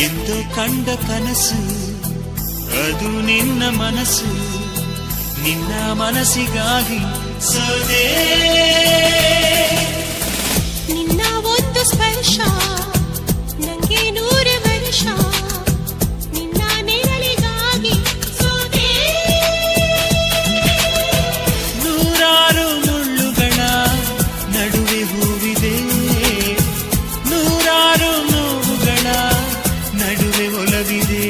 ಎಂದೋ ಕಂಡ ಕನಸು ಅದು ನಿನ್ನ ಮನಸ್ಸು, ನಿನ್ನ ಮನಸ್ಸಿಗಾಗಿ ಸೋದೆ. ನಿನ್ನ ಒಂದು ಸ್ಪರ್ಶ ನಂಗೆ 100 ವರ್ಷ, ನಿನ್ನ ನೆರಳಿಗಾಗಿ ಸೋದೆ. ನೂರಾರು ಮುಳ್ಳುಗಳ ನಡುವೆ ಹೂವಿದೆ, ನೂರಾರು ನೋವುಗಳ ನಡುವೆ ಒಲವಿದೆ.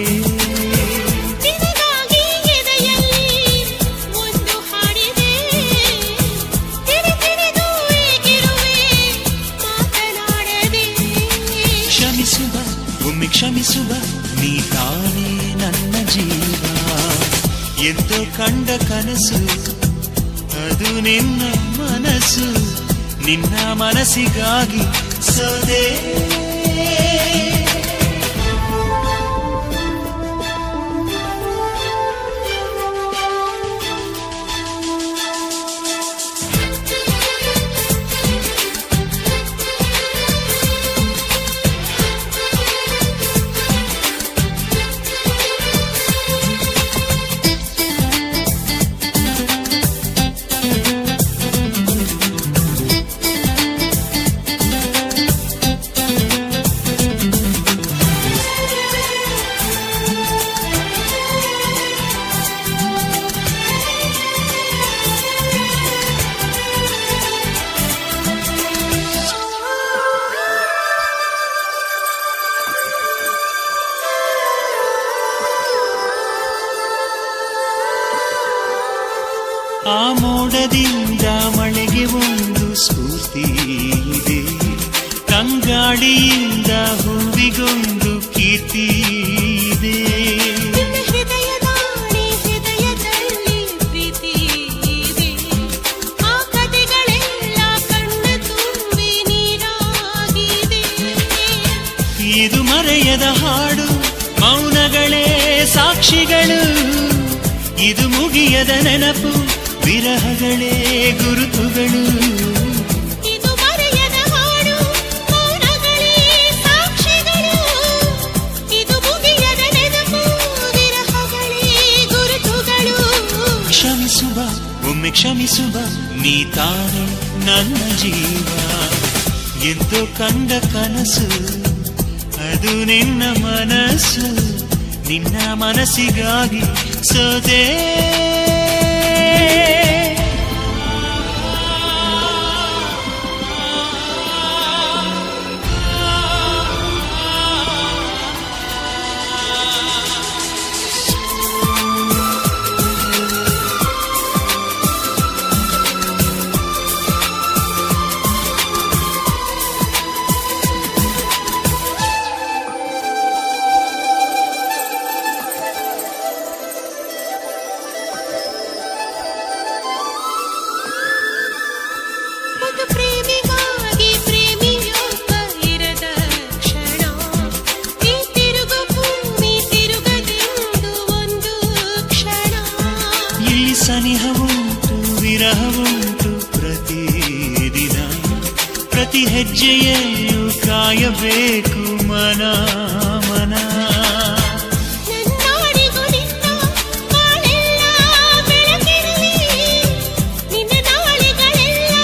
ನಿನಗಾಗಿ ಎದೆಯಲ್ಲಿ ಒಂದು ಹಾಡಿದೆ, ತಿರುತಿರುದು ಏಗಿರುವೆ ಮಾತನಾಡದೆ. ಕ್ಷಮಿಸುವ ಒಮ್ಮೆ ಕ್ಷಮಿಸುವ, ನೀ ತಾನೇ ನನ್ನ ಜೀವ. ಎಂದೋ ಕಂಡ ಕನಸು ಅದು ನಿನ್ನ ಮನಸ್ಸು, ನಿನ್ನ ಮನಸ್ಸಿಗಾಗಿ ಸೋದೆ. ಆ ಮೋಡದಿಂದ ಮಳೆಗೆ ಒಂದು ಸ್ಫೂರ್ತಿ ಇದೆ, ತಂಗಾಳಿಯಿಂದ ಹೂವಿಗೊಂದು ಕೀರ್ತಿ ಇದೆ. ನಿನ್ನ ಹೃದಯದಾಣೆ ಹೃದಯದಲ್ಲಿ ಪ್ರೀತಿ ಇದೆ, ಆ ಕಥೆಗಳೆಲ್ಲ ಕಣ್ಣ ತುಂಬಿ ನೀರಾಗಿದೆ. ಇದು ಮರೆಯದ ಹಾಡು, ಮೌನಗಳೇ ಸಾಕ್ಷಿಗಳು. ಇದು ಮುಗಿಯದ ನೆನಪು, ವಿರಹಗಳೇ ಗುರುತುಗಳು. ಇದು ಮರೆಯದ ಹಾಡು, ಮೌನಗಳೇ ಸಾಕ್ಷಿಗಳು. ಇದು ಮುಗಿಯದ ನೆನಪು, ವಿರಹಗಳೇ ಗುರುತುಗಳು. ಕ್ಷಮಿಸುವ ಒಮ್ಮೆ ಕ್ಷಮಿಸುವ, ನೀ ತಾನೇ ನನ್ನ ಜೀವ. ಎಂದೋ ಕಂಡ ಕನಸು ಅದು ನಿನ್ನ ಮನಸ್ಸು, ನಿನ್ನ ಮನಸ್ಸಿಗಾಗಿ ಸೋದೆ. ಒಂದು ಪ್ರೇಮಿಗಾಗಿ ಪ್ರೇಮಿಯೊಬ್ಬ ಇರದ ಕ್ಷಣ, ಈ ತಿರುಗು ಭೂಮಿ ತಿರುಗದೆಂದು ಒಂದು ಕ್ಷಣ. ಇಲ್ಲಿ ಸನಿಹವುಂಟು ವಿರಹವುಂಟು ಪ್ರತಿದಿನ, ಪ್ರತಿ ಹೆಜ್ಜೆಯಲ್ಲೂ ಕಾಯಬೇಕು ಮನ ಮನ. ನನ್ನಾಡಿಗೂ ನಿನ್ನ ಬಾಳೆಲ್ಲ ಬೆಳಕಿರಲಿ, ನಿನ್ನ ನಾಳೆಗಳೆಲ್ಲ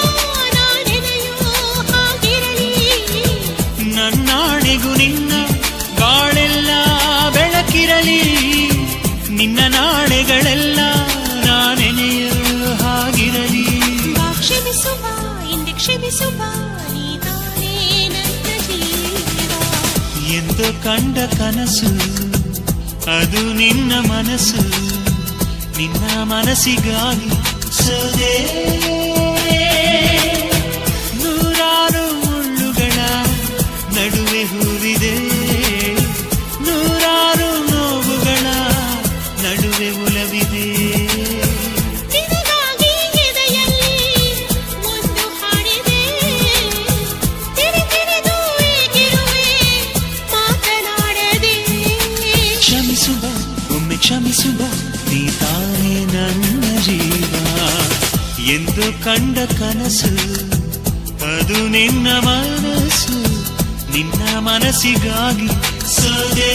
ನಾನೆನೆಯೋ ಹಾಗಿರಲಿ. ನನ್ನಾಣೆಗೂ ನಿನ್ನ ಬಾಳೆಲ್ಲ ಬೆಳಕಿರಲಿ, ನಿನ್ನ ನಾಳೆಗಳೆಲ್ಲ ನಾನೆನೆಯೋ ಹಾಗಿರಲಿ. ಬಾ ಕ್ಷಮಿಸುವ ಇಂದು ಕ್ಷಮಿಸುವ, ನೀ ತಾನೇ ನನ್ನ ಜೀವ. ಎಂದೋ ಕಂಡ ಕನಸು ಅದು ನಿನ್ನ ಮನಸ್ಸು, ನಿನ್ನ ಮನಸ್ಸಿಗಾಗಿ ಸೋದೆ. ನೂರಾರು ಮುಳ್ಳುಗಳ ನಡುವೆ ಹೂವಿದೆ, ನೂರಾರು ನೋವುಗಳ ನಡುವೆ ಒಲವಿದೆ. ನಿನಗಾಗಿ ಎದೆಯಲ್ಲಿ ಒಂದು ಹಾಡಿದೆ, ತಿರುತಿರುದು ಏಗಿರುವೆ ಮಾತನಾಡದೆ. ಕ್ಷಮಿಸುವ ಒಮ್ಮೆ ಕ್ಷಮಿಸುವ, ನೀ ತಾನೇ ನನ್ನ ಜೀವ. ಎಂದು ಕಂಡ ಕನಸು ಅದು ನಿನ್ನ ಮನಸ್ಸು, ನಿನ್ನ ಮನಸ್ಸಿಗಾಗಿ ಸೋದೆ